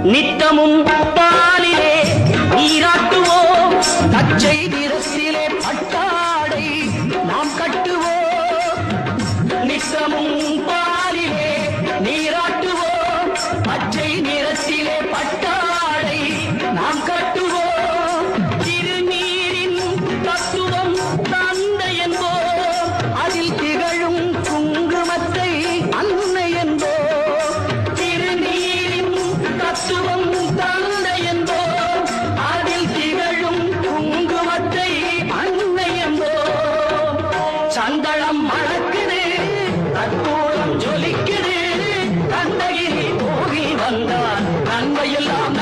நித்தமும் பாலிலே நீராட்டுவோம், பச்சை நிறத்திலே பட்டாடை நாம் கட்டுவோம். நித்தமும் பாலிலே நீராட்டுவோம், பச்சை நிறத்திலே பட்டாடை நாம் கட்டுவோம். திருநீரின் தத்துவம் தந்தை என்போம், அதில் திகழும் குங்குமத்தை அன்னை என்போம். தத்துவம் தந்தை என்போம், அதில் திகழும் குங்குமத்தை அன்னை என்போம். சந்தனம் மணக்குது, கற்பூரம் ஜொலிக்குது, கந்தகிரி போகி வந்தால் நன்மையெல்லாம்